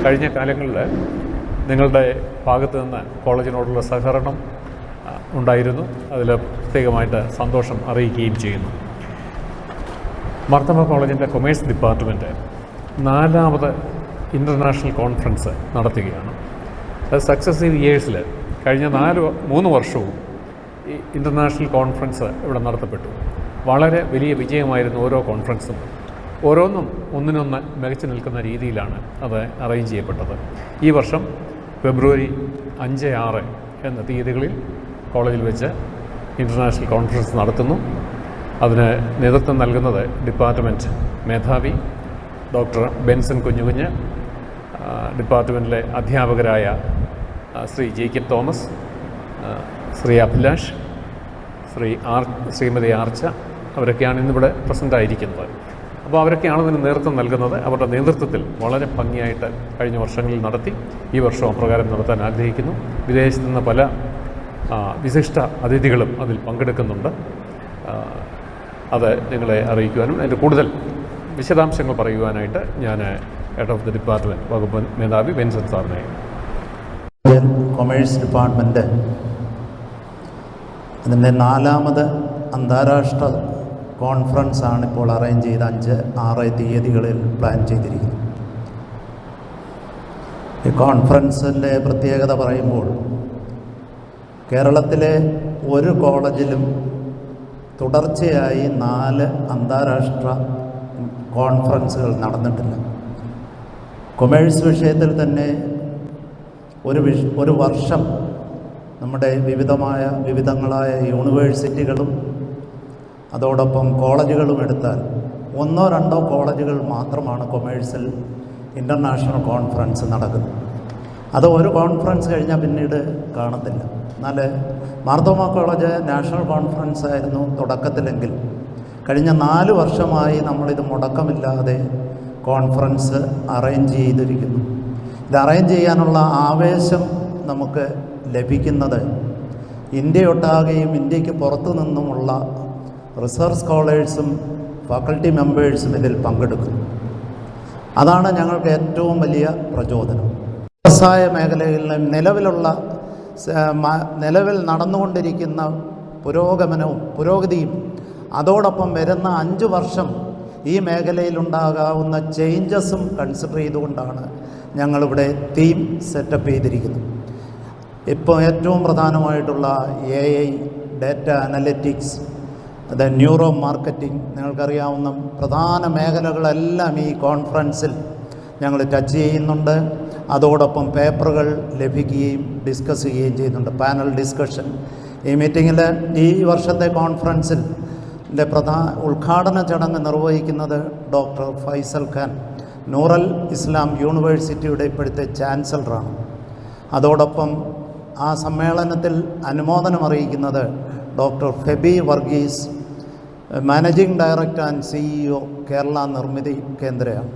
കഴിഞ്ഞ കാലങ്ങളിൽ നിങ്ങളുടെ ഭാഗത്തു നിന്ന് കോളേജിനോടുള്ള സഹകരണം ഉണ്ടായിരുന്നു. അതിൽ പ്രത്യേകമായിട്ട് സന്തോഷം അറിയിക്കുകയും ചെയ്യുന്നു. മാർത്തോമാ കോളേജിൻ്റെ കൊമേഴ്സ് ഡിപ്പാർട്ട്മെൻറ്റ് 4ാമത് ഇൻ്റർനാഷണൽ കോൺഫറൻസ് നടത്തുകയാണ്. അത് സക്സസീവ് ഇയേഴ്സിൽ കഴിഞ്ഞ 3 വർഷവും ഈ ഇൻ്റർനാഷണൽ കോൺഫറൻസ് ഇവിടെ നടത്തപ്പെട്ടു. വളരെ വലിയ വിജയമായിരുന്നു ഓരോ കോൺഫറൻസും. ഓരോന്നും ഒന്നിനൊന്ന് മികച്ചു നിൽക്കുന്ന രീതിയിലാണ് അത് അറേഞ്ച് ചെയ്യപ്പെട്ടത്. ഈ വർഷം ഫെബ്രുവരി 5, 6 എന്ന തീയതികളിൽ കോളേജിൽ വെച്ച് ഇൻ്റർനാഷണൽ കോൺഫറൻസ് നടത്തുന്നു. അതിന് നേതൃത്വം നൽകുന്നത് ഡിപ്പാർട്ട്മെൻറ്റ് മേധാവി ഡോക്ടർ ബെൻസൺ കുഞ്ഞുകുഞ്ഞ്, ഡിപ്പാർട്ട്മെൻറ്റിലെ അധ്യാപകരായ ശ്രീ ജേക്കബ് തോമസ്, ശ്രീ അഭിലാഷ്, ശ്രീമതി ആർച്ച, അവരൊക്കെയാണ് ഇന്നിവിടെ പ്രസൻ്റായിരിക്കുന്നത്. അപ്പോൾ അവരൊക്കെയാണ് ഇതിന് നേതൃത്വം നൽകുന്നത്. അവരുടെ നേതൃത്വത്തിൽ വളരെ ഭംഗിയായിട്ട് കഴിഞ്ഞ വർഷങ്ങളിൽ നടത്തി. ഈ വർഷം അപ്രകാരം നടത്താൻ ആഗ്രഹിക്കുന്നു. വിദേശത്തു നിന്ന് പല വിശിഷ്ട അതിഥികളും അതിൽ പങ്കെടുക്കുന്നുണ്ട്. അത് നിങ്ങളെ അറിയിക്കുവാനും അതിൻ്റെ കൂടുതൽ വിശദാംശങ്ങൾ പറയുവാനായിട്ട് ഞാൻ ഹെഡ് ഓഫ് ദി ഡിപ്പാർട്ട്മെൻറ്റ് വകുപ്പ് മേധാവി ബെൻസൺ സാറിനെ. കൊമേഴ്സ് ഡിപ്പാർട്ട്മെൻറ്റ് അതിൻ്റെ 4ാമത് അന്താരാഷ്ട്ര കോൺഫറൻസാണ് ഇപ്പോൾ അറേഞ്ച് ചെയ്ത് 5, 6 തീയതികളിൽ പ്ലാൻ ചെയ്തിരിക്കുന്നത്. ഈ കോൺഫറൻസിൻ്റെ പ്രത്യേകത പറയുമ്പോൾ കേരളത്തിലെ ഒരു കോളേജിലും തുടർച്ചയായി 4 അന്താരാഷ്ട്ര കോൺഫറൻസുകൾ നടന്നിട്ടില്ല. കൊമേഴ്സ് വിഷയത്തിൽ തന്നെ ഒരു വർഷം നമ്മുടെ വിവിധങ്ങളായ യൂണിവേഴ്സിറ്റികളും അതോടൊപ്പം കോളേജുകളും എടുത്താൽ 1, 2 കോളേജുകൾ മാത്രമാണ് കൊമേഴ്സിൽ ഇൻ്റർനാഷണൽ കോൺഫറൻസ് നടക്കുന്നത്. അത് ഒരു കോൺഫറൻസ് കഴിഞ്ഞാൽ പിന്നീട് കാണത്തില്ല. എന്നാൽ മാർത്തോമാ കോളേജ് നാഷണൽ കോൺഫറൻസ് ആയിരുന്നു തുടക്കത്തിലെങ്കിൽ കഴിഞ്ഞ 4 വർഷമായി നമ്മളിത് മുടക്കമില്ലാതെ കോൺഫറൻസ് അറേഞ്ച് ചെയ്തിരിക്കുന്നു. ഇത് അറേഞ്ച് ചെയ്യാനുള്ള ആവേശം നമുക്ക് ലഭിക്കുന്നത് ഇന്ത്യയൊട്ടാകെയും ഇന്ത്യക്ക് പുറത്തു നിന്നുമുള്ള റിസർച്ച് സ്കോളേഴ്സും ഫാക്കൽറ്റി മെമ്പേഴ്സും ഇതിൽ പങ്കെടുക്കുന്നു. അതാണ് ഞങ്ങൾക്ക് ഏറ്റവും വലിയ പ്രചോദനം. വ്യവസായ മേഖലകളിലും നിലവിൽ നടന്നുകൊണ്ടിരിക്കുന്ന പുരോഗതിയും അതോടൊപ്പം വരുന്ന 5 വർഷം ഈ മേഖലയിലുണ്ടാകാവുന്ന ചേഞ്ചസും കൺസിഡർ ചെയ്തുകൊണ്ടാണ് ഞങ്ങളിവിടെ തീം സെറ്റപ്പ് ചെയ്തിരിക്കുന്നത്. ഇപ്പോൾ ഏറ്റവും പ്രധാനമായിട്ടുള്ള AI, ഡാറ്റ അനലിറ്റിക്സ്, അത് ന്യൂറോ മാർക്കറ്റിംഗ്, നിങ്ങൾക്കറിയാവുന്ന പ്രധാന മേഖലകളെല്ലാം ഈ കോൺഫറൻസിൽ ഞങ്ങൾ ടച്ച് ചെയ്യുന്നുണ്ട്. അതോടൊപ്പം പേപ്പറുകൾ ലഭിക്കുകയും ഡിസ്കസ് ചെയ്യുകയും ചെയ്യുന്നുണ്ട്. പാനൽ ഡിസ്കഷൻ ഈ മീറ്റിങ്ങിൽ ഈ വർഷത്തെ കോൺഫറൻസിൽ ഉദ്ഘാടന ചടങ്ങ് നിർവഹിക്കുന്നത് ഡോക്ടർ ഫൈസൽ ഖാൻ, നൂറൽ ഇസ്ലാം യൂണിവേഴ്സിറ്റിയുടെ ഇപ്പോഴത്തെ ചാൻസലറാണ്. അതോടൊപ്പം ആ സമ്മേളനത്തിൽ അനുമോദനം അറിയിക്കുന്നത് doctor Febi Varghese, managing director and CEO Kerala നിർമ്മിതി കേന്ദ്രയാണ്.